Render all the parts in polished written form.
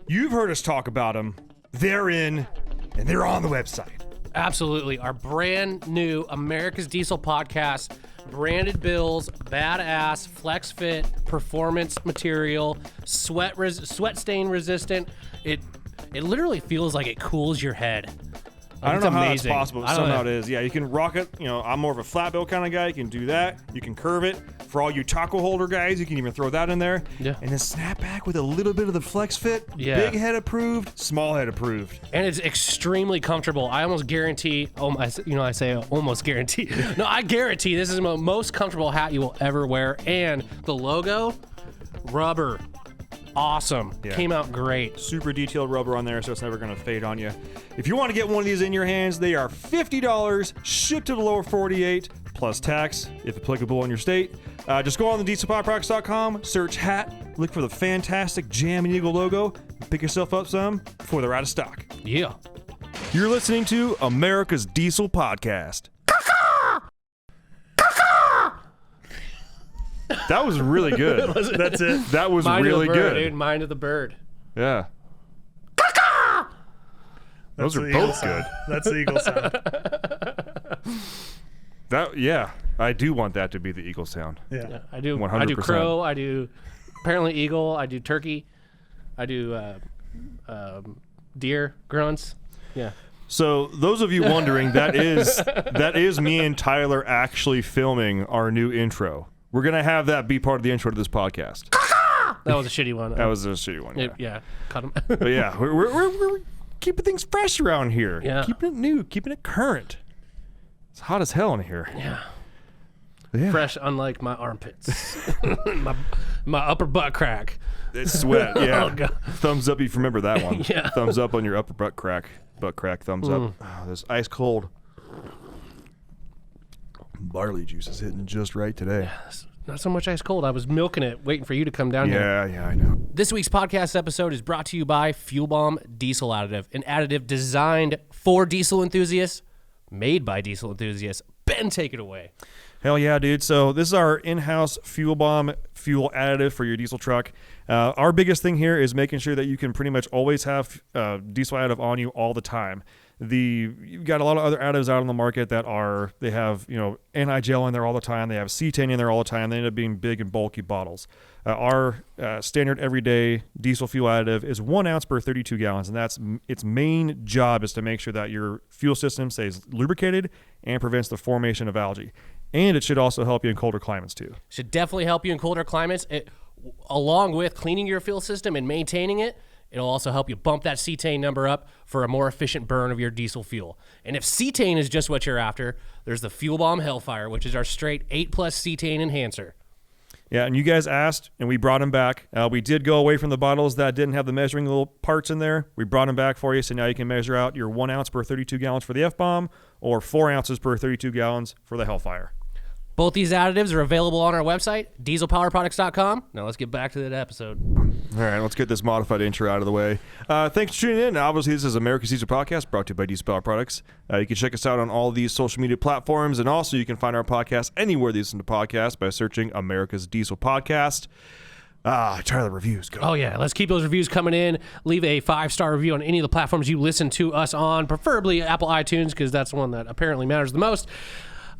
You've heard us talk about them. They're in, and they're on the website. Absolutely. Our brand new America's Diesel podcast, branded bills, badass, flex fit, performance material, sweat stain resistant. It literally feels like it cools your head. I don't know how that's amazing. possible, but somehow it is. Yeah, you can rock it. You know, I'm more of a flat bill kind of guy. You can do that. You can curve it. For all you taco holder guys, you can even throw that in there. Yeah. And then snap back with a little bit of the flex fit. Yeah. Big head approved, small head approved. And it's extremely comfortable. I almost guarantee, I say almost guarantee. No, I guarantee this is the most comfortable hat you will ever wear. And the logo, rubber. Awesome. Yeah. Came out great. Super detailed rubber on there, so it's never going to fade on you. If you want to get one of these in your hands, they are $50, shipped to the lower 48, plus tax, if applicable in your state. Just go on the dieselpowerproducts.com, search hat, look for the fantastic Jam and Eagle logo, and pick yourself up some before they're out of stock. Yeah. You're listening to America's Diesel Podcast. That was really good. That's it. That was Mind really of the bird, good. Dude. Mind of the bird. Yeah. Those are both good. That's the eagle sound. I do want that to be the eagle sound. Yeah. I do. 100%. I do crow. I do apparently eagle. I do turkey. I do deer grunts. Yeah. So those of you wondering, that is me and Tyler actually filming our new intro. We're gonna have that be part of the intro to this podcast. That was a shitty one. That was a shitty one. Yeah. Yeah. Cut him. But yeah, we're keeping things fresh around here. Yeah. Keeping it new, keeping it current. It's hot as hell in here. Yeah. Yeah. Fresh, unlike my armpits. my upper butt crack. It's sweat. Yeah. Oh, God. Thumbs up if you remember that one. Yeah. Thumbs up on your upper butt crack. Butt crack. Thumbs up. Oh, this ice cold. Barley juice is hitting just right today. Not so much ice cold. I was milking it, waiting for you to come down here. Yeah, I know. This week's podcast episode is brought to you by Fuel Bomb Diesel Additive, an additive designed for diesel enthusiasts, made by diesel enthusiasts. Ben, take it away. Hell yeah, dude. So this is our in-house Fuel Bomb fuel additive for your diesel truck. Our biggest thing here is making sure that you can pretty much always have diesel additive on you all the time. You've got a lot of other additives out on the market that they have, anti-gel in there all the time. They have cetane in there all the time. They end up being big and bulky bottles. Our standard everyday diesel fuel additive is 1 ounce per 32 gallons, and that's its main job is to make sure that your fuel system stays lubricated and prevents the formation of algae. And it should also help you in colder climates too. Should definitely help you in colder climates. Along with cleaning your fuel system and maintaining it, it'll also help you bump that cetane number up for a more efficient burn of your diesel fuel. And if cetane is just what you're after, there's the Fuel Bomb Hellfire, which is our straight 8+ cetane enhancer. Yeah, and you guys asked, and we brought them back. We did go away from the bottles that didn't have the measuring little parts in there. We brought them back for you, so now you can measure out your 1 ounce per 32 gallons for the F-Bomb or 4 ounces per 32 gallons for the Hellfire. Both these additives are available on our website, dieselpowerproducts.com. Now let's get back to that episode. All right, let's get this modified intro out of the way. Thanks for tuning in. Obviously, this is America's Diesel Podcast, brought to you by Diesel Power Products. You can check us out on all these social media platforms, and also you can find our podcast anywhere you listen to podcasts by searching America's Diesel Podcast. Tyler, reviews, go. Oh, yeah. Let's keep those reviews coming in. Leave a 5-star review on any of the platforms you listen to us on, preferably Apple iTunes, because that's the one that apparently matters the most.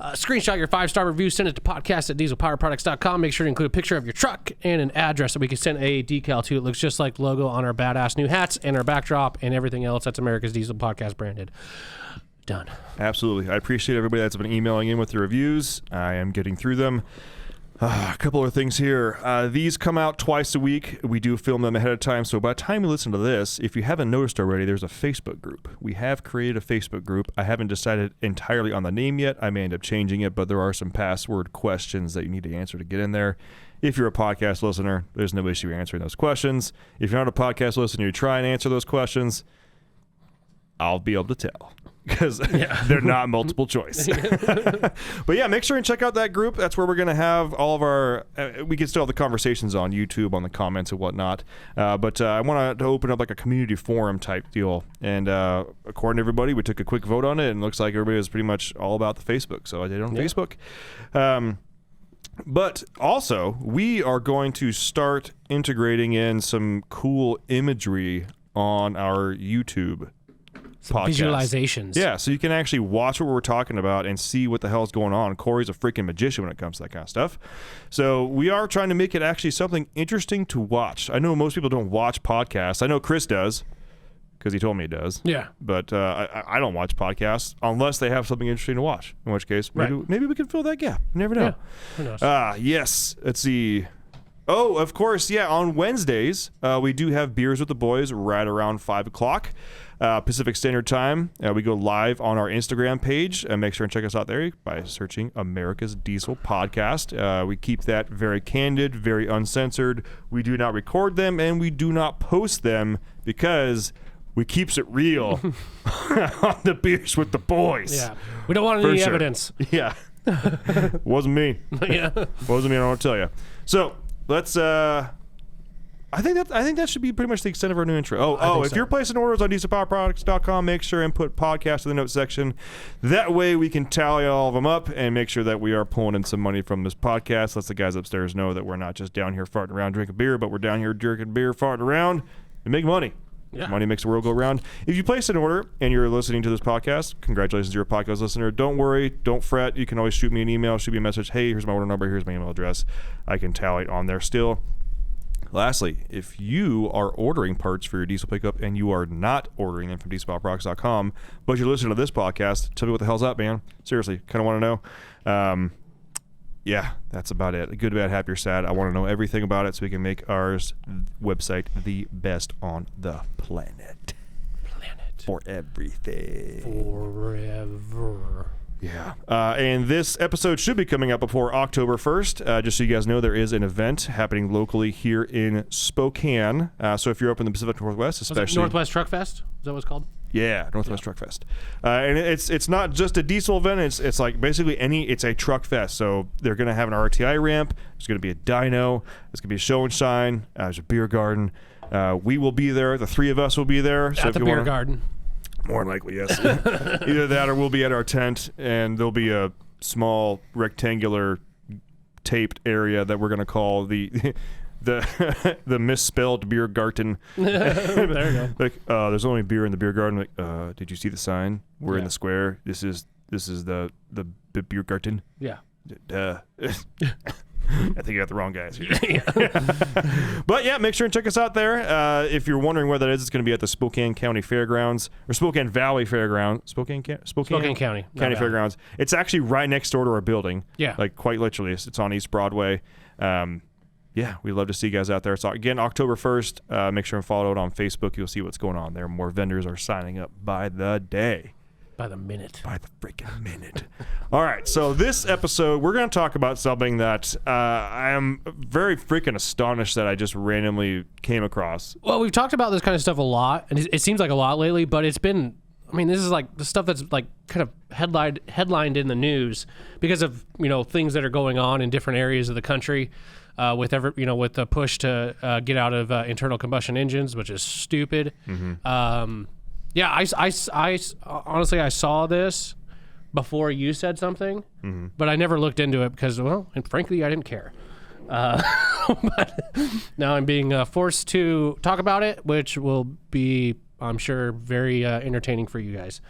Screenshot your 5-star review, send it to podcast@dieselpowerproducts.com. Make sure to include a picture of your truck and an address that we can send a decal to. It looks just like the logo on our badass new hats and our backdrop and everything else that's America's Diesel Podcast branded. Done. Absolutely. I appreciate everybody that's been emailing in with the reviews. I am getting through them. A couple of things here. These come out twice a week. We do film them ahead of time, so by the time you listen to this, if you haven't noticed already, there's a Facebook group. We have created a Facebook group. I haven't decided entirely on the name yet. I may end up changing it, but there are some password questions that you need to answer to get in there. If you're a podcast listener, there's no issue answering those questions. If you're not a podcast listener, you try and answer those questions, I'll be able to tell. Because they're not multiple choice. But yeah, make sure and check out that group. That's where we're going to have all of our, we can still have the conversations on YouTube, on the comments and whatnot. But I want to open up like a community forum type deal. And according to everybody, we took a quick vote on it, and it looks like everybody was pretty much all about the Facebook. So I did it on Facebook. But also, we are going to start integrating in some cool imagery on our YouTube podcast. Visualizations. Yeah, so you can actually watch what we're talking about and see what the hell's going on. Corey's a freaking magician when it comes to that kind of stuff. So we are trying to make it actually something interesting to watch. I know most people don't watch podcasts. I know Chris does, because he told me he does. Yeah. But I don't watch podcasts unless they have something interesting to watch, in which case maybe we can fill that gap. You never know. Yeah. Who knows? Yes. Let's see. Oh, of course, yeah. On Wednesdays, we do have Beers with the Boys right around 5 o'clock Pacific Standard Time. We go live on our Instagram page. Make sure and check us out there by searching America's Diesel Podcast. We keep that very candid, very uncensored. We do not record them, and we do not post them because we keeps it real on the Beers with the Boys. Yeah. We don't want any evidence. Yeah. Wasn't me. Yeah. Wasn't me, I don't want to tell you. So, let's I think that should be pretty much the extent of our new intro. If you're placing orders on dieselpowerproducts.com, make sure and put podcast in the notes section. That way we can tally all of them up and make sure that we are pulling in some money from this podcast. Lets the guys upstairs know that we're not just down here farting around drinking beer, but we're down here drinking beer, farting around, and make money. Yeah. Money makes the world go round. If you place an order and you're listening to this podcast, congratulations, you're a podcast listener. Don't worry, don't fret. You can always shoot me an email, shoot me a message. Hey, here's my order number, here's my email address. I can tally it on there still. Lastly, if you are ordering parts for your diesel pickup and you are not ordering them from dieselpowerproducts.com, but you're listening to this podcast, tell me what the hell's up, man. Seriously, kind of want to know. Yeah, that's about it. Good, bad, happy, or sad. I want to know everything about it so we can make ours website the best on the planet. For everything. Forever. Yeah. And this episode should be coming out before October 1st. Just so you guys know, there is an event happening locally here in Spokane. So if you're up in the Pacific Northwest, especially... Northwest Truck Fest? Is that what it's called? Yeah, Northwest Truck Fest. And it's not just a diesel event. It's like basically it's a truck fest. So they're going to have an RTI ramp. There's going to be a dyno. There's going to be a show and shine. There's a beer garden. We will be there. The three of us will be there. So at the beer garden. More than likely, yes. Either that or we'll be at our tent, and there'll be a small rectangular taped area that we're going to call the misspelled beer garden. There you go. Like, there's only beer in the beer garden. Like, did you see the sign? We're in the square. This is the beer garden. Yeah. Duh. I think you got the wrong guys here. But yeah, make sure and check us out there. If you're wondering where that is, it's going to be at the Spokane County Fairgrounds or Spokane Valley Fairgrounds. Spokane County Fairgrounds. It's actually right next door to our building. Yeah. Like quite literally. It's on East Broadway. Yeah, we'd love to see you guys out there. So again, October 1st, make sure and follow it on Facebook. You'll see what's going on there. More vendors are signing up by the day. By the minute. By the freaking minute. All right, so this episode, we're going to talk about something that I am very freaking astonished that I just randomly came across. Well, we've talked about this kind of stuff a lot, and it seems like a lot lately, but it's been, I mean, this is like the stuff that's like kind of headlined in the news because of, things that are going on in different areas of the country with the push to get out of internal combustion engines, which is stupid. Mm-hmm. Yeah, I honestly, I saw this before you said something, but I never looked into it because, well, and frankly, I didn't care. But now I'm being forced to talk about it, which will be, I'm sure, very entertaining for you guys.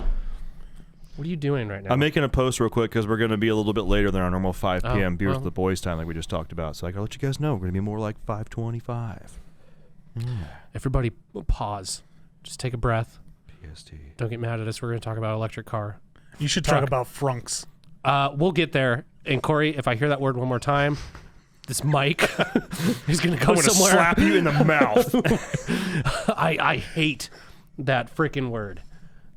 What are you doing right now? I'm making a post real quick because we're going to be a little bit later than our normal 5 p.m. Beers with the Boys time like we just talked about. So I got to let you guys know we're going to be more like 5:25. Everybody pause. Just take a breath. PST. Don't get mad at us. We're going to talk about electric car. You should talk about Frunks. We'll get there. And Corey, if I hear that word one more time, this mic is going to go somewhere. I'm going to slap you in the mouth. I hate that freaking word.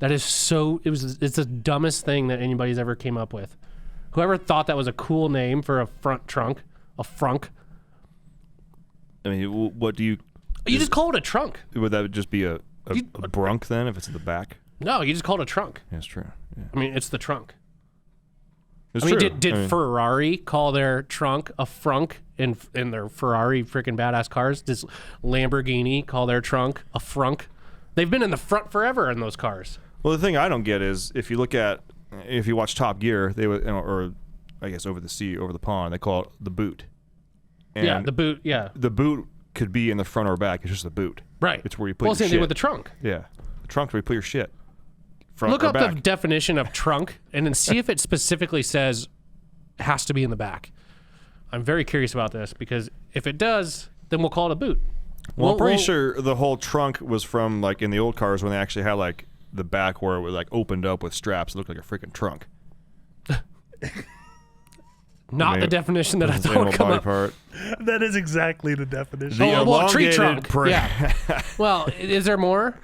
That is so, it's the dumbest thing that anybody's ever came up with. Whoever thought that was a cool name for a front trunk, a frunk. I mean, what do you... You just call it a trunk. Would that just be a brunk then if it's in the back? No, you just call it a trunk. That's true. Yeah. I mean, it's the trunk. It's true. Did Ferrari call their trunk a frunk in their Ferrari freaking badass cars? Does Lamborghini call their trunk a frunk? They've been in the front forever in those cars. Well, the thing I don't get is if you watch Top Gear, they would, or I guess, over the sea, over the pond. They call it the boot. And yeah, the boot. Yeah, the boot could be in the front or back. It's just the boot. right. It's where you put your same shit. thing with the trunk. Yeah. The trunk where you put your shit. Front Look or up back. the definition of trunk and then see if it specifically says has to be in the back. I'm very curious about this because if it does, then we'll call it a boot. Well, I'm pretty sure the whole trunk was from, like, in the old cars when they actually had, like, the back where it was, like, opened up with straps. It looked like a freaking trunk. Not the definition that I thought Animal would come body up. part. That is exactly the definition. The Well, tree elongated trunk. Yeah. Well, is there more?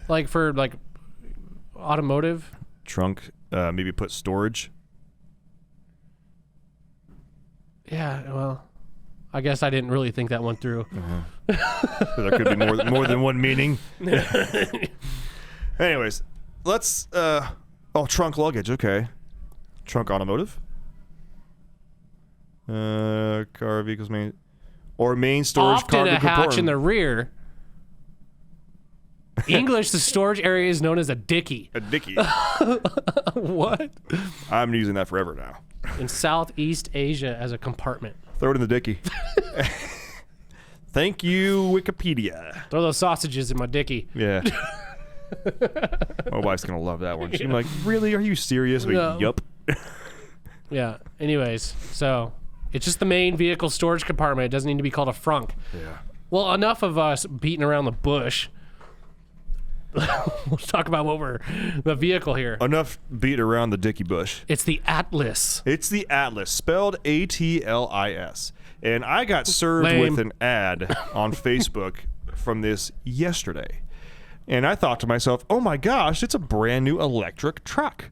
Like for like automotive? Trunk, maybe put storage. Yeah, well, I guess I didn't really think that one through. There could be more than one meaning. Anyways, let's. Trunk luggage. Okay, trunk automotive. Car vehicles main storage Often cargo a hatch compartment. in the rear. English, the storage area is known as a dicky. A dicky. What? I'm using that forever now. In Southeast Asia as a compartment. Throw it in the dicky. Thank you, Wikipedia. Throw those sausages in my dicky. Yeah. My wife's gonna love that one. She's like, "Really? Are you serious?" Like, No. yup. Yeah. Anyways, so it's just the main vehicle storage compartment. It doesn't need to be called a frunk. Yeah. Well, enough of us beating around the bush. Let's talk about the vehicle here. Enough beat around the dicky bush. It's the Atlis. It's the Atlis, spelled Atlis. And I got served Lame. with an ad on Facebook from this yesterday. And I thought to myself, oh my gosh, it's a brand new electric truck.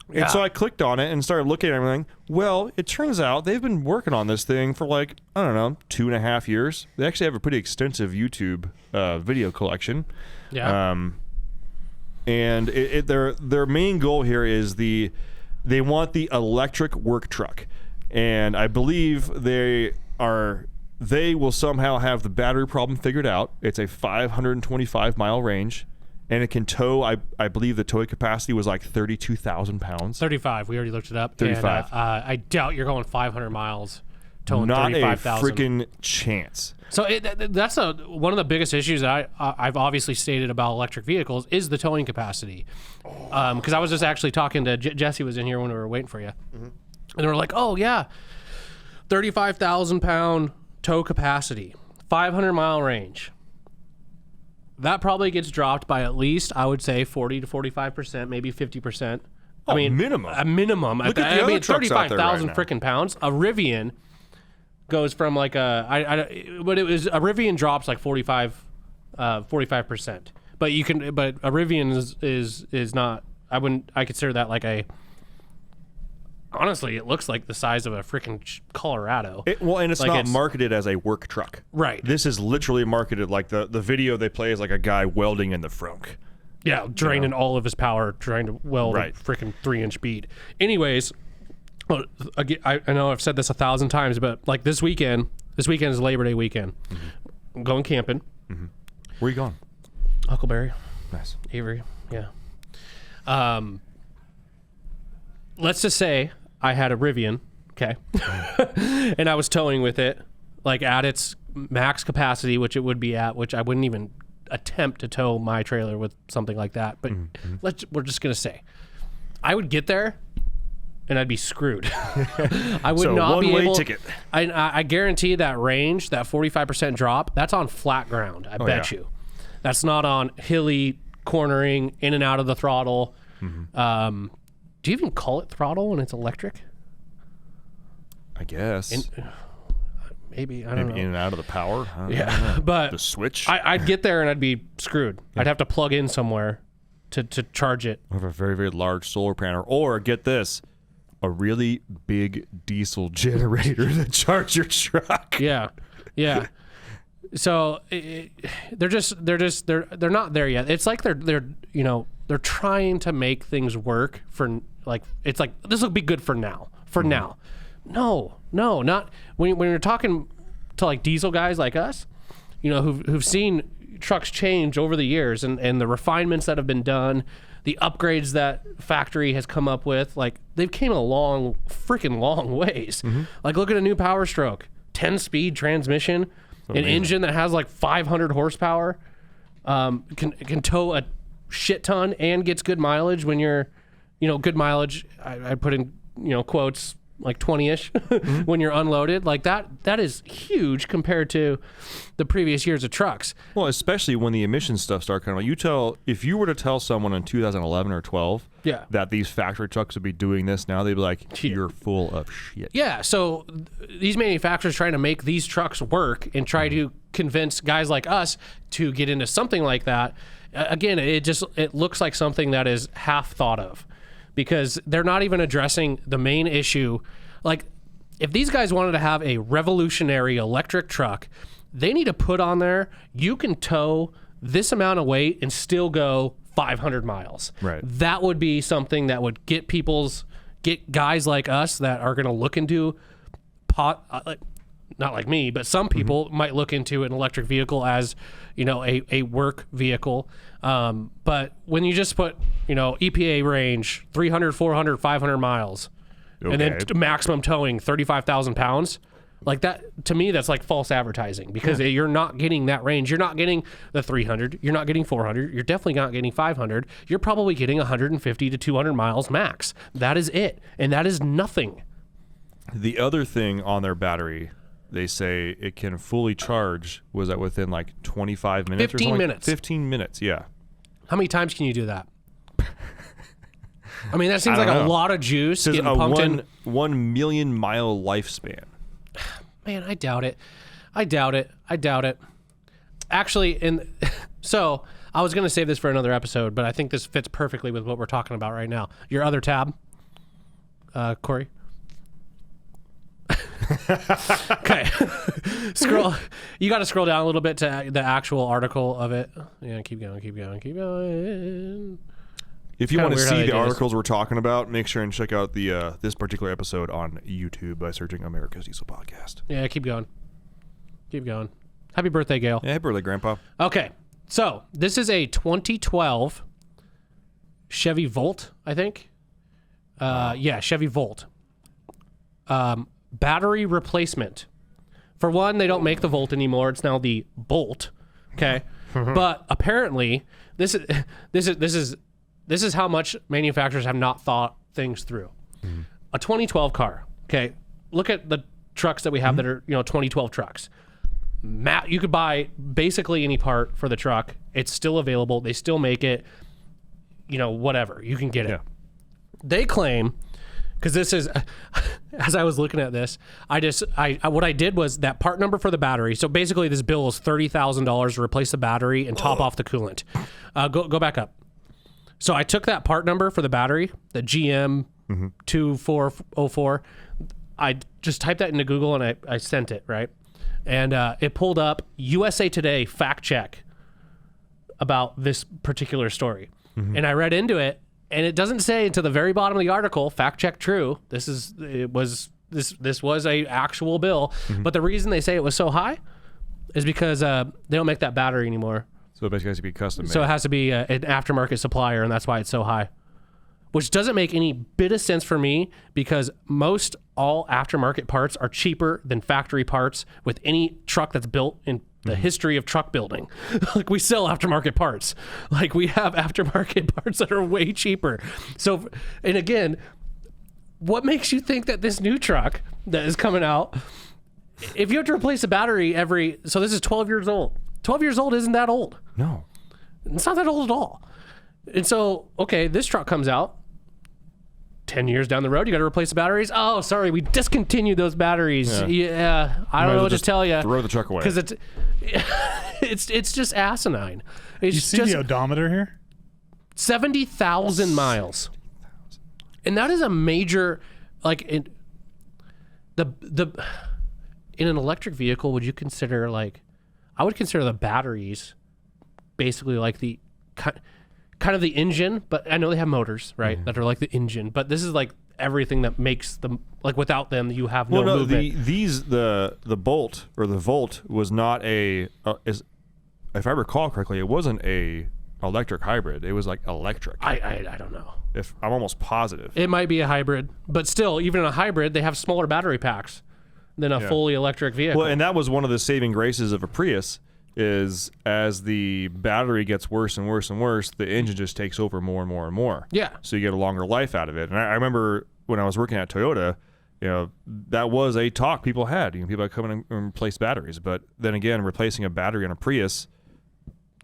Yeah. And so I clicked on it and started looking at everything. Well, it turns out they've been working on this thing for like, I don't know, 2.5 years. They actually have a pretty extensive YouTube video collection. Yeah. And their main goal here is they want the electric work truck, and I believe they will somehow have the battery problem figured out. It's a 525 mile range, and it can tow. I believe the towing capacity was like 32,000 pounds. 35. We already looked it up. 35. And, I doubt you're going 500 miles towing Not a 35,000. freaking chance. So that's one of the biggest issues that I've obviously stated about electric vehicles is the towing capacity. Because I was just actually talking to Jesse was in here when we were waiting for you, and they were like, "Oh yeah, 35,000 pound tow capacity, 500 mile range. That probably gets dropped by at least, I would say, 40 to 45%, maybe 50%. I mean, minimum. A minimum. Look at the other trucks out there 35,000 right now. freaking pounds. A Rivian goes from like a Rivian drops like 45%. But a Rivian is not. I consider that like a. Honestly, it looks like the size of a freaking Colorado. And it's Like not it's- marketed as a work truck. Right. This is literally marketed like the video they play is like a guy welding in the Frunk. Yeah, draining all of his power, trying to weld Right. a freaking 3-inch bead. Anyways, well, again, I know I've said this 1,000 times, but like this weekend is Labor Day weekend. I'm going camping. Where you going? Huckleberry, Nice. Avery, yeah. Let's just say I had a Rivian, okay, and I was towing with it, like at its max capacity, which it would be at, which I wouldn't even attempt to tow my trailer with something like that. But we're just gonna say, I would get there, and I'd be screwed. I would So not be one-way able. ticket. I guarantee that range, that 45% drop, that's on flat ground. I bet yeah. you. That's not on hilly cornering in and out of the throttle. Do you even call it throttle when it's electric? I guess. Maybe, I don't Maybe know. in and out of the power. I don't know. Yeah, but The switch. I'd get there and I'd be screwed. I'd have to plug in somewhere to charge it. Or a very, very large solar panel. Or, get this, a really big diesel generator to charge your truck. Yeah, yeah. So they're not there yet. It's like they're trying to make things work for like it's like this will be good for now. For now, no, not when you're talking to like diesel guys like us, who've seen trucks change over the years and the refinements that have been done, the upgrades that factory has come up with, like they've came a freaking long ways. Like look at a new Power Stroke, 10-speed transmission, an engine that has like 500 horsepower, can tow a shit ton and gets good mileage when you're, good mileage. I put in, quotes like 20-ish when you're unloaded. Like that is huge compared to the previous years of trucks. Well, especially when the emission stuff started coming out. If you were to tell someone in 2011 or 12 that these factory trucks would be doing this now, they'd be like, you're full of shit. Yeah, so these manufacturers trying to make these trucks work and try to convince guys like us to get into something like that. Again, it looks like something that is half thought of, because they're not even addressing the main issue. Like, if these guys wanted to have a revolutionary electric truck, they need to put on there, you can tow this amount of weight and still go 500 miles. Right. That would be something that would get guys like us that are going to look into not like me, but some people might look into an electric vehicle as, a work vehicle. But when you just put, EPA range, 300, 400, 500 miles, and then maximum towing 35,000 pounds, like that, to me, that's like false advertising, because you're not getting that range. You're not getting the 300. You're not getting 400. You're definitely not getting 500. You're probably getting 150 to 200 miles max. That is it. And that is nothing. The other thing on their battery, they say it can fully charge, was that within like 25 minutes 15 or something? minutes. 15 minutes, yeah. How many times can you do that? I mean, that seems like a lot of juice getting pumped in. 1 million mile lifespan. Man, I doubt it. Actually, so I was going to save this for another episode, but I think this fits perfectly with what we're talking about right now. Your other tab, Corey. Okay. You got to scroll down a little bit to the actual article of it. Yeah, keep going. If you want to see the articles we're talking about, make sure and check out the this particular episode on YouTube by searching America's Diesel Podcast. Yeah, keep going. Happy birthday, Gail. Yeah, happy birthday, Grandpa. Okay, so this is a 2012 Chevy Volt, I think. Yeah, Chevy Volt. Battery replacement. For one, they don't make the Volt anymore. It's now the Bolt. Okay, but apparently this is how much manufacturers have not thought things through. A 2012 car. Okay, look at the trucks that we have that are 2012 trucks. You could buy basically any part for the truck. It's still available. They still make it. Whatever, you can get it. They claim, because this is, as I was looking at this, what I did was that part number for the battery. So basically, this bill is $30,000 to replace the battery and top off the coolant. Go back up. So I took that part number for the battery, the GM 2404. I just typed that into Google and I sent it, right? And it pulled up USA Today fact check about this particular story. And I read into it, and it doesn't say to the very bottom of the article, fact check true. This was a actual bill. But the reason they say it was so high is because they don't make that battery anymore. So it basically has to be custom made. So it has to be an aftermarket supplier, and that's why it's so high. Which doesn't make any bit of sense for me, because most all aftermarket parts are cheaper than factory parts with any truck that's built in the history of truck building. Like, we sell aftermarket parts. Like, we have aftermarket parts that are way cheaper. So, and again, what makes you think that this new truck that is coming out, if you have to replace a battery so this is 12 years old. 12 years old isn't that old. No. It's not that old at all. And so, okay, this truck comes out. 10 years down the road, you got to replace the batteries. Oh, sorry, we discontinued those batteries. Yeah, I don't know what to tell you. Throw the truck away. Because it's just asinine. It's You see the odometer here? 70,000 miles. And that is a major, like, in an electric vehicle, would you consider, like, I would consider the batteries basically like the kind of the engine, but I know they have motors, right, that are like the engine, but this is like everything that makes them, like, without them you have no movement. The Bolt or the Volt was not if I recall correctly, it wasn't a electric hybrid. It was like electric. I don't know. If I'm almost positive. It might be a hybrid, but still, even in a hybrid, they have smaller battery packs than a fully electric vehicle. Well, and that was one of the saving graces of a Prius. Is as the battery gets worse and worse and worse, the engine just takes over more and more and more. Yeah. So you get a longer life out of it. And I remember when I was working at Toyota, that was a talk people had. People had come in and replace batteries. But then again, replacing a battery on a Prius.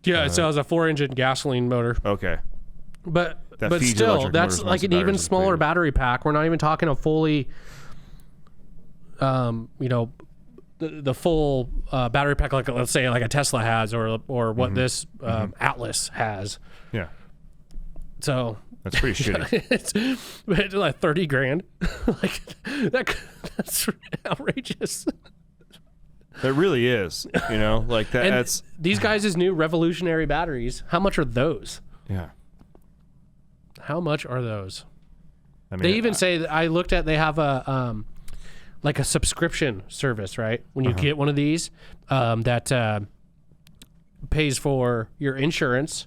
Yeah, so it was a 4-engine gasoline motor. Okay. But feeds still, electric that's motors like once an the even battery's smaller depleted. battery pack. We're not even talking a fully, the full battery pack, like let's say like a Tesla has, or what this Atlis has. Yeah. So That's pretty shitty. it's like $30,000. Like that's outrageous. It really is. Like that. And That's these guys' new revolutionary batteries. How much are those? yeah. How much are those? I mean, They even say that I looked at. They have a like a subscription service, right? When you get one of these, that pays for your insurance,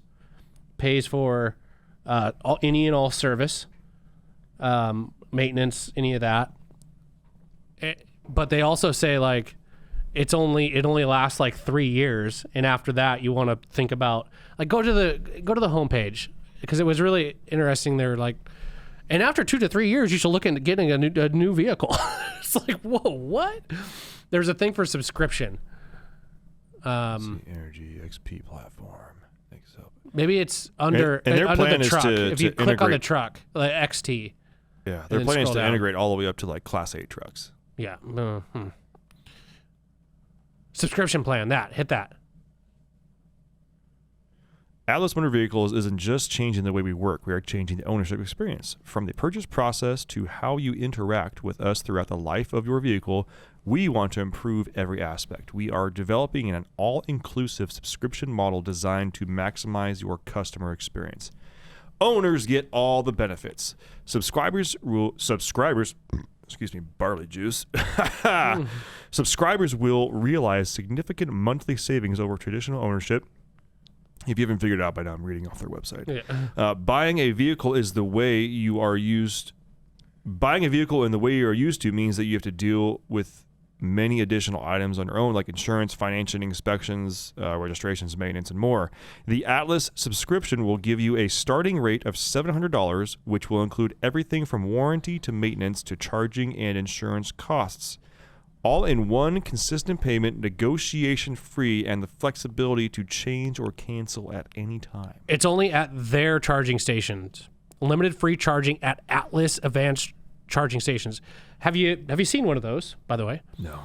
pays for any and all service, maintenance, any of that. But they also say like it only lasts like 3 years, and after that you want to think about like go to the homepage, because it was really interesting. They're like, and after 2 to 3 years you should look into getting a new vehicle. It's like, whoa, what? There's a thing for subscription. Energy XP platform. Maybe it's under And their under plan the is truck. to- If you to click on the integrate- truck, like XT. Yeah, their then plan is scroll to down. integrate all the way up to like Class 8 trucks. Yeah. Subscription plan. Hit that. Atlas Motor Vehicles isn't just changing the way we work, we are changing the ownership experience. From the purchase process to how you interact with us throughout the life of your vehicle, we want to improve every aspect. We are developing an all-inclusive subscription model designed to maximize your customer experience. Owners get all the benefits. Subscribers, excuse me, barley juice. Subscribers will realize significant monthly savings over traditional ownership. If you haven't figured it out by now, I'm reading off their website. Yeah. Buying a vehicle is the way you are used. Buying a vehicle in the way you are used to means that you have to deal with many additional items on your own, like insurance, financing, inspections, registrations, maintenance, and more. The Atlas subscription will give you a starting rate of $700, which will include everything from warranty to maintenance to charging and insurance costs. All in one consistent payment, negotiation free, and the flexibility to change or cancel at any time. It's only at their charging stations. Limited free charging at Atlis advanced charging stations. Have you seen one of those, by the way? No.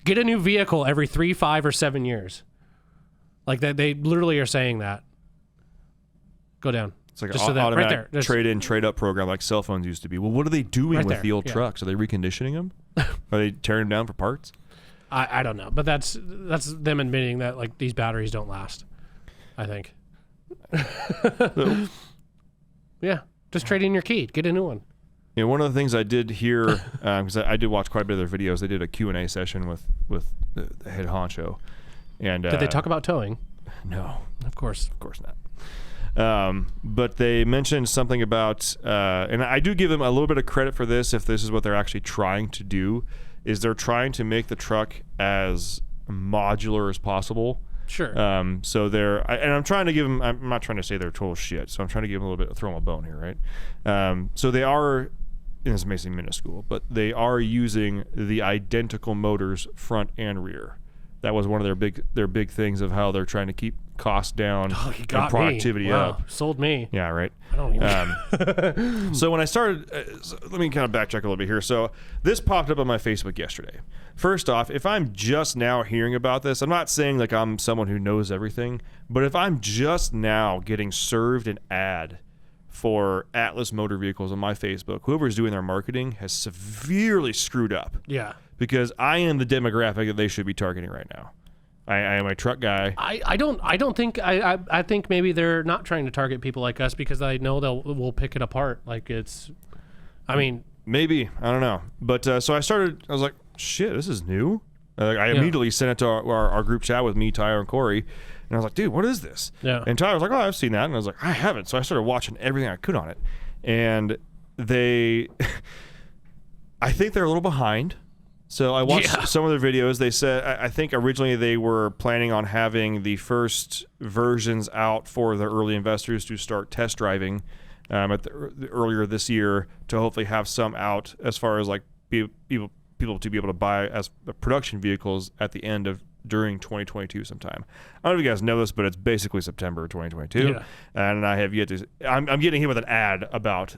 Get a new vehicle every 3, 5, or 7 years. Like that, they literally are saying that. Go down. It's like Just an so that- automatic right there. trade-in, trade-up program like cell phones used to be. Well, what are they doing Right with there, the old yeah. trucks? Are they reconditioning them? Are they tearing them down for parts? I don't know, but that's them admitting that like these batteries don't last. I think. Yeah, just trade in your key, get a new one. One of the things I did hear, because I did watch quite a bit of their videos, they did a Q&A session with the head honcho. And Did they talk about towing? No. Of course not. But they mentioned something about, and I do give them a little bit of credit for this, if this is what they're actually trying to do, is they're trying to make the truck as modular as possible. Sure. So and I'm trying to give them, I'm not trying to say they're total shit, so I'm trying to give them a little bit, throw them a bone here, right? So they are, and this may seem minuscule, but they are using the identical motors front and rear. That was one of their big things of how they're trying to keep costs down You got and productivity me. Wow, up. sold me. Yeah, right. I don't even. So when I started, let me kind of backtrack a little bit here. So this popped up on my Facebook yesterday. First off, if I'm just now hearing about this, I'm not saying like I'm someone who knows everything, but if I'm just now getting served an ad for Atlas Motor Vehicles on my Facebook, whoever's doing their marketing has severely screwed up. Yeah. Because I am the demographic that they should be targeting right now. I am a truck guy. I don't think I think maybe they're not trying to target people like us because I know we'll pick it apart. Like it's, I mean, Maybe. I don't know. But so I was like, shit, this is new. I immediately sent it to our group chat with me, Tyler, and Corey, and I was like, dude, what is this? Yeah. And Tyler was like, oh, I've seen that. And I was like, I haven't. So I started watching everything I could on it. And I think they're a little behind. So I watched some of their videos. They said, I think originally they were planning on having the first versions out for the early investors to start test driving earlier this year, to hopefully have some out as far as like people to be able to buy as production vehicles at the end of during 2022 sometime. I don't know if you guys know this, but it's basically September 2022. Yeah. And I have yet to, I'm getting hit with an ad about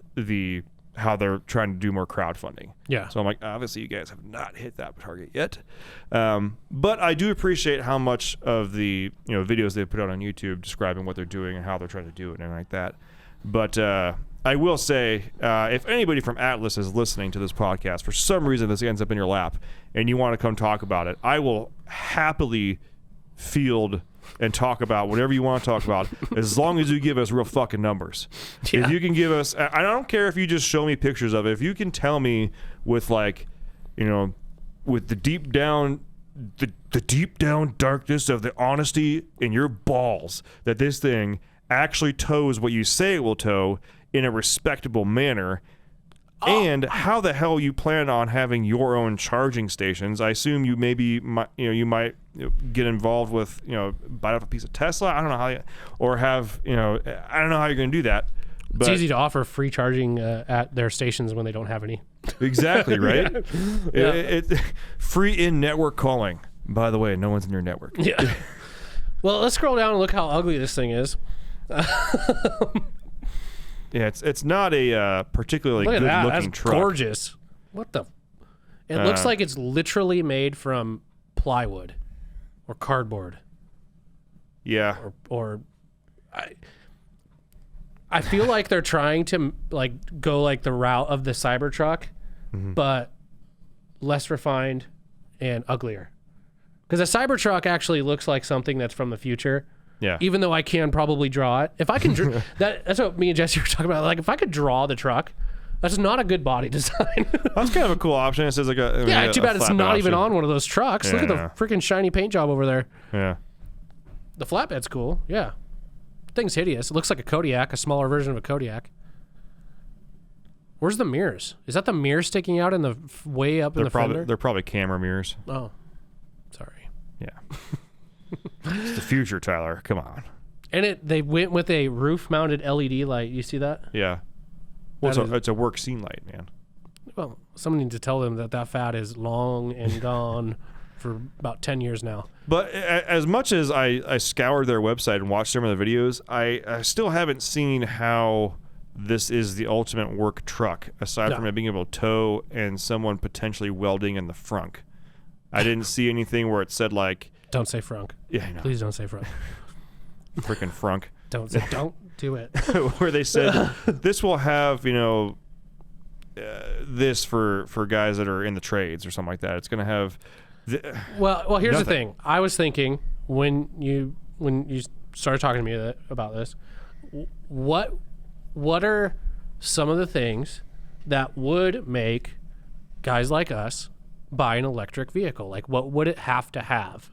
how they're trying to do more crowdfunding. Yeah. So I'm like, obviously you guys have not hit that target yet. But I do appreciate how much of the videos they put out on YouTube describing what they're doing and how they're trying to do it and like that. But I will say, if anybody from Atlis is listening to this podcast, for some reason this ends up in your lap and you want to come talk about it, I will happily field and talk about whatever you want to talk about, as long as you give us real fucking numbers. Yeah. If you can give us, I don't care if you just show me pictures of it. If you can tell me with with the deep down, the deep down darkness of the honesty in your balls, that this thing actually tows what you say it will tow in a respectable manner. And how the hell you plan on having your own charging stations? I assume you might get involved with buy up a piece of Tesla. I don't know how I don't know how you're going to do that. But it's easy to offer free charging at their stations when they don't have any. Exactly right. It free in network calling. By the way, no one's in your network. Yeah. Well, let's scroll down and look how ugly this thing is. Yeah, it's not a particularly good looking truck. That's gorgeous. What the? It looks like it's literally made from plywood or cardboard. Yeah. Or I feel like they're trying to go like the route of the Cybertruck, but less refined and uglier. Because a Cybertruck actually looks like something that's from the future. Yeah. Even though I can probably draw it. If I can that's what me and Jesse were talking about. Like, if I could draw the truck, that's not a good body design. That's kind of a cool option. It says like too bad it's not even on one of those trucks. Yeah, look at the freaking shiny paint job over there. Yeah. The flatbed's cool. Yeah. Thing's hideous. It looks like a Kodiak, a smaller version of a Kodiak. Where's the mirrors? Is that the mirror sticking out in the way up in the fender? They're probably camera mirrors. Oh. Sorry. Yeah. It's the future, Tyler. Come on. And they went with a roof-mounted LED light. You see that? Yeah. Well, it's a work scene light, man. Well, someone needs to tell them that fad is long and gone for about 10 years now. But as much as I scoured their website and watched some of the videos, I still haven't seen how this is the ultimate work truck, aside from it being able to tow and someone potentially welding in the frunk. I didn't see anything where it said like... Don't say Frunk. Yeah, I know. Please don't say Frunk. Freaking Frunk. Don't do it. Where they said this will have, this for guys that are in the trades or something like that. It's going to have. Well, here's the thing. I was thinking when you started talking to me about this, what are some of the things that would make guys like us buy an electric vehicle? Like, what would it have to have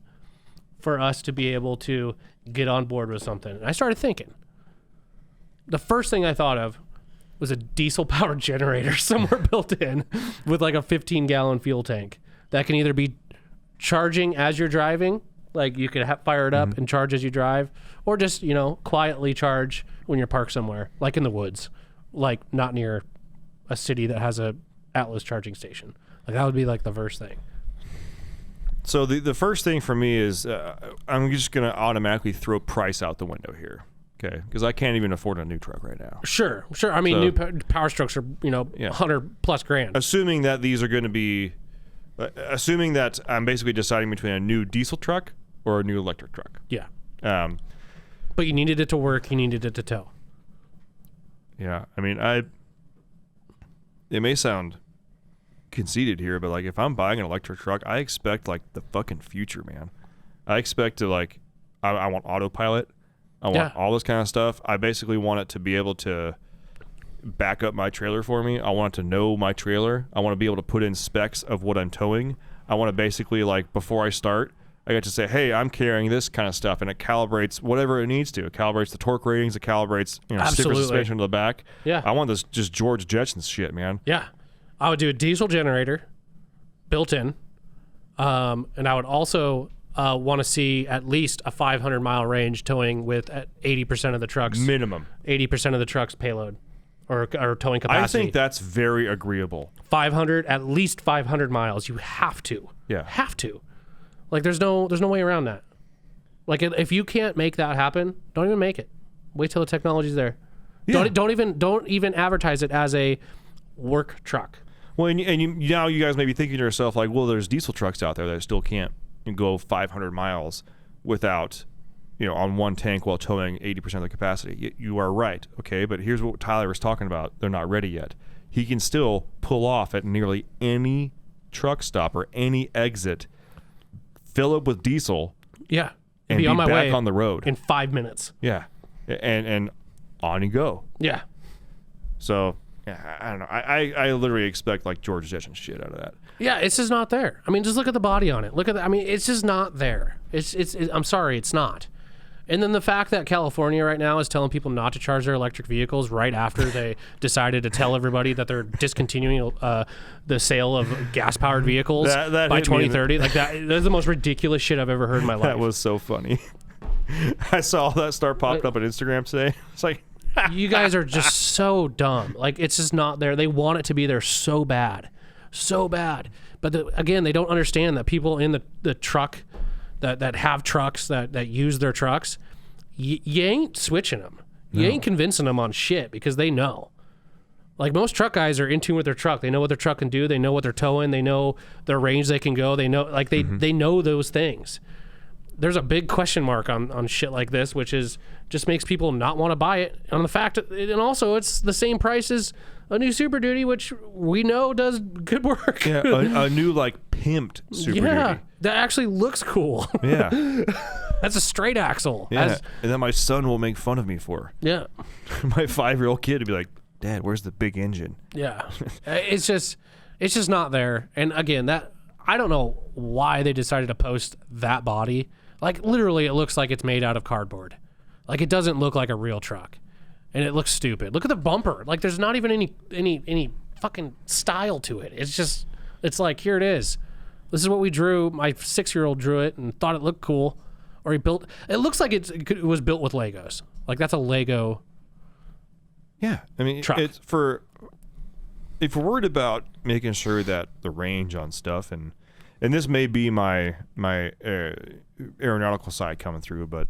for us to be able to get on board with something? And I started thinking. The first thing I thought of was a diesel-powered generator somewhere built in with like a 15-gallon fuel tank that can either be charging as you're driving, like you could fire it up and charge as you drive, or just, quietly charge when you're parked somewhere, like in the woods, like not near a city that has a Atlis charging station. Like, that would be like the first thing. So the first thing for me is I'm just going to automatically throw price out the window here, okay? Because I can't even afford a new truck right now. Sure. I mean, new Power Strokes are, $100+ grand. Assuming that these are going to be, assuming that I'm basically deciding between a new diesel truck or a new electric truck. Yeah. But you needed it to work. You needed it to tow. Yeah. I mean, it may sound conceited here, but like if I'm buying an electric truck, I expect like the fucking future, man. I expect to I want autopilot. I want all this kind of stuff. I basically want it to be able to back up my trailer for me. I want it to know my trailer. I want to be able to put in specs of what I'm towing. I want to basically, like, before I start, I get to say, hey, I'm carrying this kind of stuff, and it calibrates whatever it needs to. It calibrates the torque ratings. It calibrates, stiffer Absolutely. suspension to the back. Yeah. I want this just George Jetson shit, man. Yeah. I would do a diesel generator built in. And I would also want to see at least a 500-mile range towing with 80% of the trucks. Minimum. 80% of the truck's payload or towing capacity. I think that's very agreeable. 500, at least 500 miles. You have to. Yeah. Have to. Like, there's no way around that. Like, if you can't make that happen, don't even make it. Wait till the technology's there. Yeah. Don't even advertise it as a work truck. Well, and now you guys may be thinking to yourself, like, well, there's diesel trucks out there that still can't go 500 miles without, on one tank while towing 80% of the capacity. You are right, okay? But here's what Tyler was talking about. They're not ready yet. He can still pull off at nearly any truck stop or any exit, fill up with diesel, Yeah. and be on my back way on the road. in 5 minutes. Yeah. And on you go. Yeah. So, yeah, I don't know. I literally expect, like, George Jetson shit out of that. Yeah, it's just not there. I mean, just look at the body on it. It's just not there. I'm sorry, it's not. And then the fact that California right now is telling people not to charge their electric vehicles right after they decided to tell everybody that they're discontinuing the sale of gas-powered vehicles that by hit me 2030. Like, that's the most ridiculous shit I've ever heard in my life. That was so funny. I saw that start popping up on Instagram today. It's like, you guys are just so dumb. Like, it's just not there. They want it to be there so bad. So bad. But again, they don't understand that people in the truck that have trucks, that use their trucks, you ain't switching them. You ain't convincing them on shit because they know. Like, most truck guys are in tune with their truck. They know what their truck can do. They know what they're towing. They know their range they can go. They know, like, they know those things. There's a big question mark on shit like this, which just makes people not want to buy it. On the fact, and also it's the same price as a new Super Duty, which we know does good work. yeah, a new, like, pimped Super Duty. That actually looks cool. Yeah. That's a straight axle. Yeah. And then my son will make fun of me for. Yeah. My 5-year-old kid will be like, Dad, where's the big engine? Yeah. It's just not there. And again, I don't know why they decided to post that body. Like, literally, it looks like it's made out of cardboard. Like, it doesn't look like a real truck. And it looks stupid. Look at the bumper. Like, there's not even any fucking style to it. It's like, here it is. This is what we drew. My 6-year-old drew it and thought it looked cool. Or he built... It looks like it was built with Legos. Like, that's a Lego... Yeah. I mean, truck. It's for... If we're worried about making sure that the range on stuff, and this may be my aeronautical side coming through, but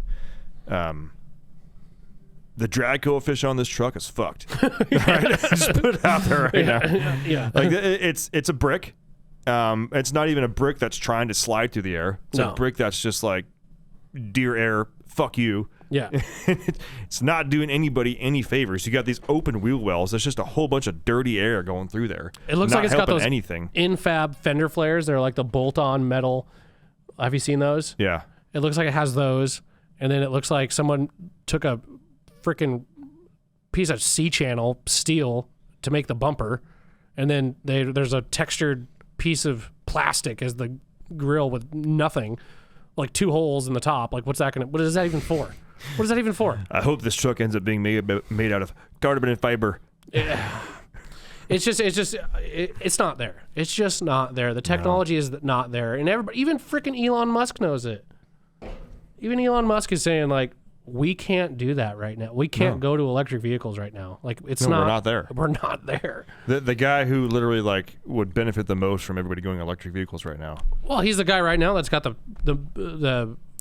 the drag coefficient on this truck is fucked. Right? Just put it out there right now. Yeah. Like, it's a brick. It's not even a brick that's trying to slide through the air. It's a brick that's just like, dear air, fuck you. Yeah. It's not doing anybody any favors. You got these open wheel wells. There's just a whole bunch of dirty air going through there. It looks not like it's got those anything. infab fender flares. They're like the bolt-on metal. Have you seen those? Yeah. It looks like it has those. And then it looks like someone took a freaking piece of C-channel steel to make the bumper. And then there's a textured piece of plastic as the grill with nothing. Like 2 holes in the top. Like, what is that even for? What is that even for? I hope this truck ends up being made out of carbon and fiber. It's not there. It's just not there. The technology is not there. And everybody, even freaking Elon Musk knows it. Even Elon Musk is saying, like, we can't do that right now. We can't go to electric vehicles right now. Like, we're not there. We're not there. The guy who literally, like, would benefit the most from everybody going electric vehicles right now. Well, he's the guy right now that's got the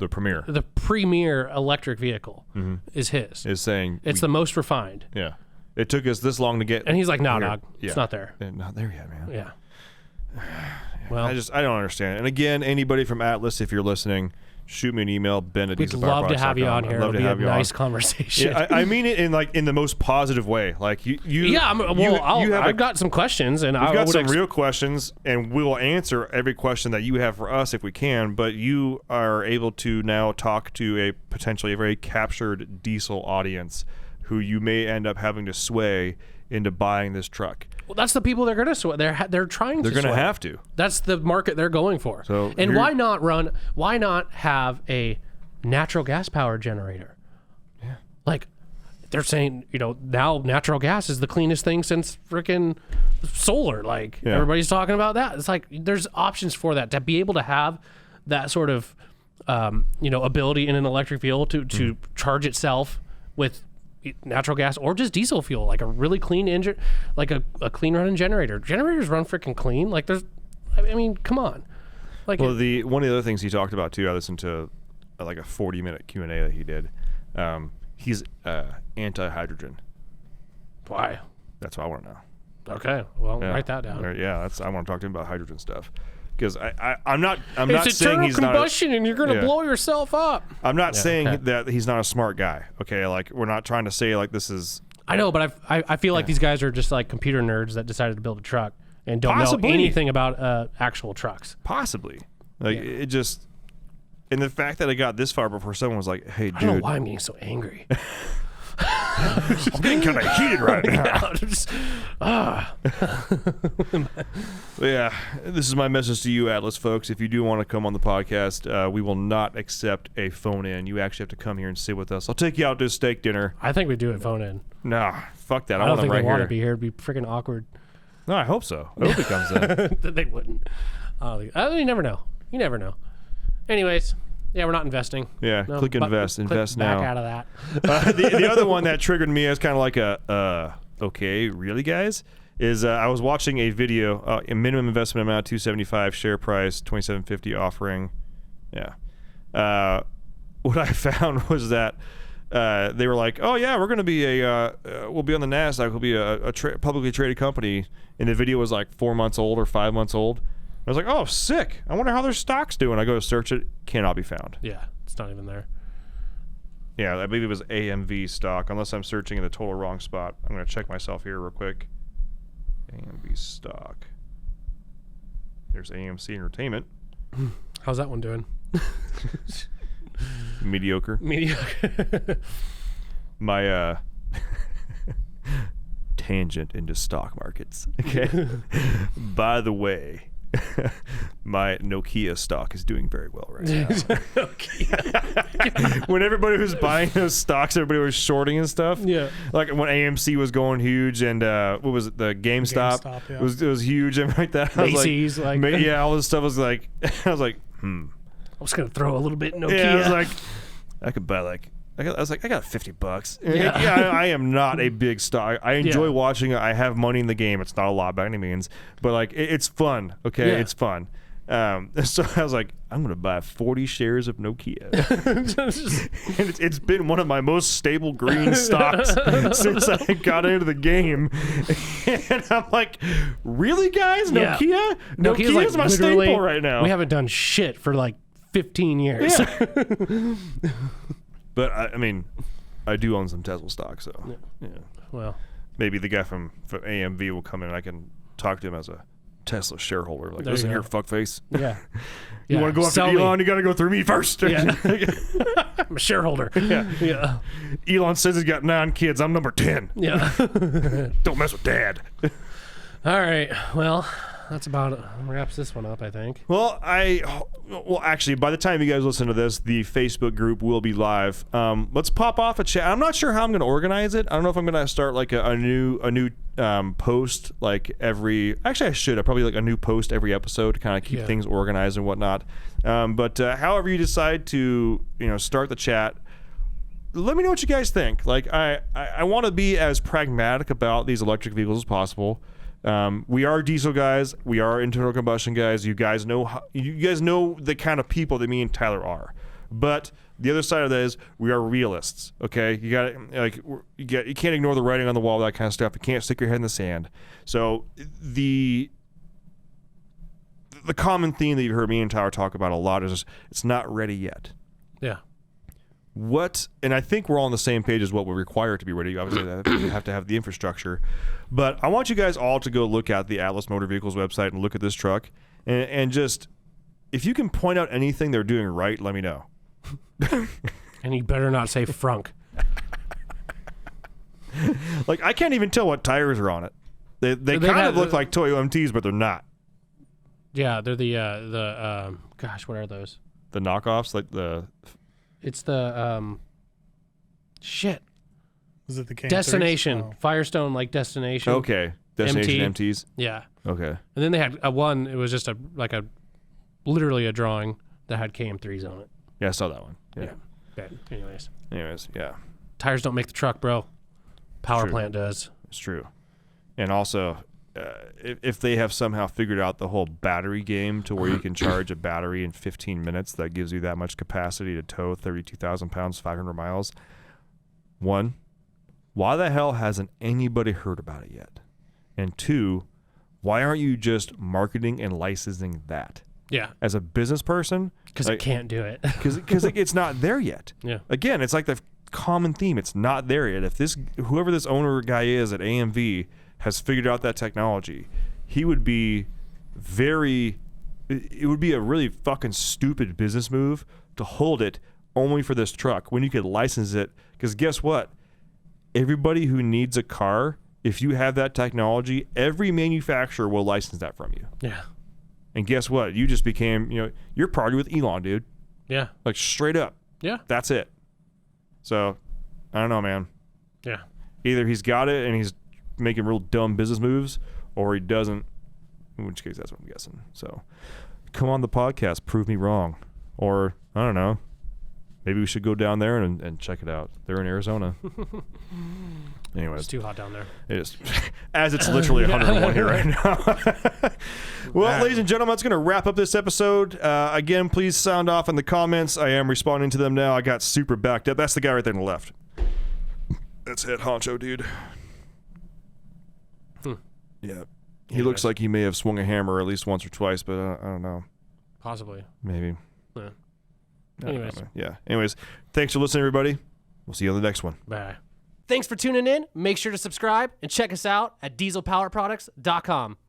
premier. The premier electric vehicle is his. Is saying it's the most refined. Yeah. It took us this long to get. And he's like, no, here. dog. Yeah. It's not there. Not there yet, man. Yeah. Well, I don't understand. And again, anybody from Atlis, if you're listeing, shoot me an email, Ben at we'd love to have you on here. It'll be a nice conversation. Yeah, I mean it in the most positive way. Like you. Yeah, I've got some questions, and I've got some real questions, and we will answer every question that you have for us if we can. But you are able to now talk to a potentially very captured diesel audience, who you may end up having to sway into buying this truck. Well, that's the people they're going to sway. They're trying They're to going to sway. have to. That's the market they're going for. So and why not have a natural gas power generator? Yeah. Like they're saying, now natural gas is the cleanest thing since freaking solar. Like everybody's talking about that. It's like there's options for that, to be able to have that sort of ability in an electric vehicle to charge itself with natural gas or just diesel fuel, like a really clean engine, like a clean running generator. Generators run freaking clean. Like come on. Like, well, one of the other things he talked about too, I listened to like a 40-minute Q&A that he did. He's anti-hydrogen. Why? That's what I want to know. Okay, well, write that down. Yeah, I want to talk to him about hydrogen stuff. Because I'm not it's saying he's not combustion and you're going to blow yourself up. I'm not saying that he's not a smart guy. Okay, like we're not trying to say like this is. I know, but I feel like these guys are just like computer nerds that decided to build a truck and don't Possibly. know anything about actual trucks. Possibly, like it just, and the fact that I got this far before someone was like, "Hey, dude, I don't know why I'm getting so angry." I'm getting kind of heated right now. Yeah, this is my message to you, Atlis folks. If you do want to come on the podcast, we will not accept a phone in. You actually have to come here and sit with us. I'll take you out to a steak dinner. I think we do it phone in. Nah, fuck that. I don't want think them they right want here. to be here. It'd be freaking awkward. No, I hope so. I hope he comes in. They wouldn't. You never know. You never know. Anyways. Yeah, we're not investing. Yeah, click invest. Click Invest back now. out of that. The other one that triggered me as kind of like okay, really, guys? Is I was watching a video, a minimum investment amount $275, share price $27.50, offering. Yeah. What I found was that they were like, oh yeah, we're going to be we'll be on the NASDAQ, we'll be a publicly traded company, and the video was like 4 months old or 5 months old. I was like, oh, sick. I wonder how their stock's doing. I go to search it, cannot be found. Yeah, it's not even there. Yeah, I believe it was AMV stock, unless I'm searching in the total wrong spot. I'm going to check myself here real quick. AMV stock. There's AMC Entertainment. How's that one doing? Mediocre. Mediocre. My tangent into stock markets. Okay. By the way, my Nokia stock is doing very well right now. When everybody was buying those stocks, everybody was shorting and stuff. Yeah. Like when AMC was going huge, and what was it? The GameStop, yeah. it was huge and like that. Macy's, yeah, all this stuff was like. I was like, I was gonna throw a little bit Nokia. Yeah, I was like, I could buy like. I got $50. Yeah. I am not a big stock. I enjoy watching it. I have money in the game. It's not a lot by any means, but like it's fun. Okay, Yeah. it's fun. So I was like, I'm gonna buy 40 shares of Nokia, and it's been one of my most stable green stocks since I got into the game. And I'm like, really, guys? Yeah. Nokia? Nokia's Nokia's my literally- staple right now. We haven't done shit for like 15 years. Yeah. But I mean, I do own some Tesla stock, so yeah. Well, Maybe the guy from AMV will come in and I can talk to him as a Tesla shareholder. Like, There listen you here, go. fuckface. yeah. You want to go after Sell me. Elon? You got to go through me first. Yeah. I'm a shareholder. Yeah. Elon says he's got 9 kids. I'm number 10. Yeah. Don't mess with Dad. All right. Well, that's about it. Wraps this one up, I think. Well, actually, by the time you guys listen to this, the Facebook group will be live. Let's pop off a chat. I'm not sure how I'm going to organize it. I don't know if I'm going to start like a new post like every. Actually, I should. I probably like a new post every episode to kind of keep things organized and whatnot. But however you decide to start the chat, let me know what you guys think. Like I want to be as pragmatic about these electric vehicles as possible. We are diesel guys. We are internal combustion guys. You guys know the kind of people that me and Tyler are. But the other side of that is we are realists. Okay, you can't ignore the writing on the wall, that kind of stuff. You can't stick your head in the sand. So the common theme that you've heard me and Tyler talk about a lot is it's not ready yet. Yeah. And I think we're all on the same page as what we require to be ready. Obviously, we have to have the infrastructure. But I want you guys all to go look at the Atlis Motor Vehicles website and look at this truck. And just, if you can point out anything they're doing right, let me know. And you better not say Frunk. Like, I can't even tell what tires are on it. They kind of look like Toyo MTs, but they're not. Yeah, they're the gosh, what are those? The knockoffs, It's the shit. Was it the Destination Oh. Firestone like Destination? Okay, Destination MT. MTs. Yeah. Okay. And then they had one. It was just literally a drawing that had KM3s on it. Yeah, I saw that one. Yeah. But anyways, yeah, tires don't make the truck, bro. Power True. plant does. it's true. And also, if they have somehow figured out the whole battery game to where you can charge a battery in 15 minutes, that gives you that much capacity to tow 32,000 pounds, 500 miles. One, why the hell hasn't anybody heard about it yet? And two, why aren't you just marketing and licensing that? Yeah. As a business person, Because it can't do it. because it's not there yet. Yeah. Again, it's like the common theme. It's not there yet. If whoever this owner guy is at AMV has figured out that technology, he would be it would be a really fucking stupid business move to hold it only for this truck when you could license it. Because guess what? Everybody who needs a car, if you have that technology, every manufacturer will license that from you. Yeah. And guess what? You just became, you're party with Elon, dude. Yeah. Like straight up. Yeah. That's it. So, I don't know, man. Yeah. Either he's got it and he's making real dumb business moves, or he doesn't, in which case that's what I'm guessing. So, come on the podcast, prove me wrong. Or, I don't know, maybe we should go down there and check it out. They're in Arizona. Anyways. It's too hot down there. It is. As it's literally 101 here right now. Well, ladies and gentlemen, that's going to wrap up this episode. Again, please sound off in the comments. I am responding to them now. I got super backed up. That's the guy right there on the left. That's head honcho, dude. Yeah. He looks like he may have swung a hammer at least once or twice, but I don't know. Possibly. Maybe. Yeah. I don't Anyways. know. Yeah. Anyways, thanks for listening, everybody. We'll see you on the next one. Bye. Thanks for tuning in. Make sure to subscribe and check us out at dieselpowerproducts.com.